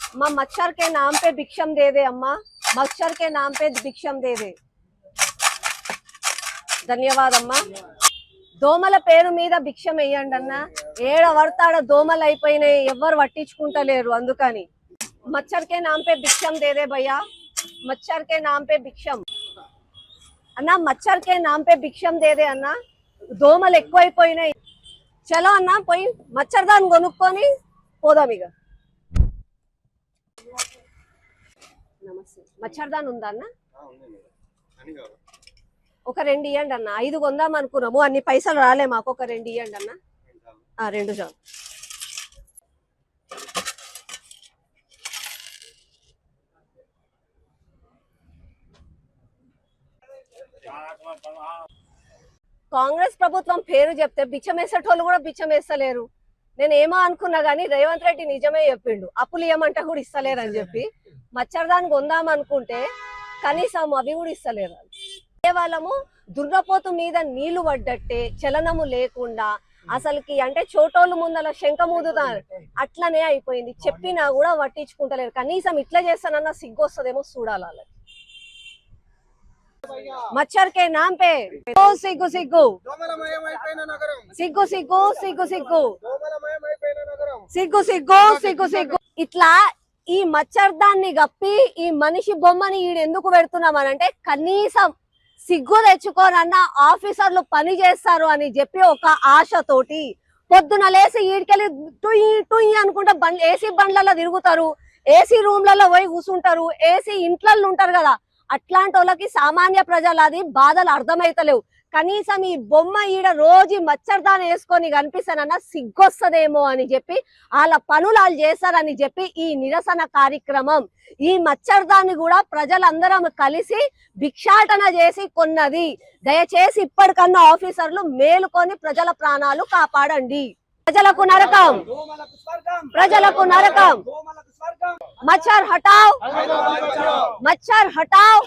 अम्मा मच्छर के नाम पे भिक्षम दे दे अम्मा, मच्छर के नाम पे भिक्षम दे दे। ధన్యవాద అమ్మా. దోమల పేరు మీద భిక్షం వేయండి అన్న. ఏడ వర్తాడ దోమలు అయిపోయినాయి, ఎవ్వరు పట్టించుకుంటలేరు. అందుకని మచ్చర్ కే నామ్ పే భిక్షం దే దే భయ్యా, మచ్చర్ కే నామ్ పే భిక్షం అన్న, మచ్చర్ కే నామ్ పే భిక్షం దే దే అన్న. దోమలు ఎక్కువైపోయినాయి. చలో అన్న పోయి మచ్చర్దాన్ కొనుక్కొని పోదాం ఇక. నమస్తే. మచ్చర్దాన్ ఉందా అన్న? ఒక 2 ఇవ్వండి అన్న. 5 కొందాం అనుకున్నాము, అన్ని పైసలు రాలే మాకు. ఒక 2 ఇవ్వండి అన్న. 2 చాలు. కాంగ్రెస్ ప్రభుత్వం పేరు చెప్తే బిచ్చం వేసేటోళ్ళు కూడా బిచ్చం వేస్తలేరు. నేను ఏమో అనుకున్నా గానీ రేవంత్ రెడ్డి నిజమే చెప్పిండు, అప్పులు ఇవ్వమంటే కూడా ఇస్తలేరు అని చెప్పి. మచ్చర్దాన్ని కొందాం అనుకుంటే కనీసం అవి కూడా ఇస్తలేరు. వాళ్ళము దుర్గపోతు మీద నీళ్లు పడ్డట్టే, చలనము లేకుండా, అసలుకి అంటే చోటోళ్ళు ముందల శంఖమూదుతారు అట్లనే అయిపోయింది. చెప్పినా కూడా పట్టించుకుంటలేరు. కనీసం ఇట్లా చేస్తానన్నా సిగ్గు వస్తుందేమో చూడాలి. మచ్చర్ కే నామ్ పే సిగ్గు సిగ్గు సిగ్గు సిగ్గు సిగ్గు సిగ్గు సిగ్గు సిగ్గు సిగ్గు సిగ్గు. ఇట్లా ఈ మచ్చర్దాన్ని గప్పి ఈ మనిషి బొమ్మని ఈడెందుకు పెడుతున్నామనంటే కనీసం సిగ్గు తెచ్చుకోనన్న ఆఫీసర్లు పని చేస్తారు అని చెప్పి ఒక ఆశతోటి పొద్దున లేసి ఈడికెళ్ళి టుయి టుయి అనుకుంటే ఏసీ బండ్లలో తిరుగుతారు, ఏసీ రూమ్లలో పోయి కూర్చుంటారు, ఏసీ ఇంట్లలో ఉంటారు కదా. అట్లాంటి వాళ్ళకి సామాన్య ప్రజలు అది బాధలు అర్థమైతలేవు. కనీసం ఈ బొమ్మ ఈడ రోజు మచ్చర్దాన్ని వేసుకొని కనిపిస్తానన్న సిగ్గొస్తదేమో అని చెప్పి వాళ్ళ పనులు వాళ్ళు చేస్తారని చెప్పి ఈ నిరసన కార్యక్రమం. ఈ మచ్చర్దాన్ని కూడా ప్రజలందరం కలిసి భిక్షాటన చేసి కొన్నది. దయచేసి ఇప్పటికన్నా ఆఫీసర్లు మేలుకొని ప్రజల ప్రాణాలు కాపాడండి. ప్రజలకు నరకం, ప్రజలకు నరకం. మచ్చర్ హటావ్, మచ్చర్ హటావ్.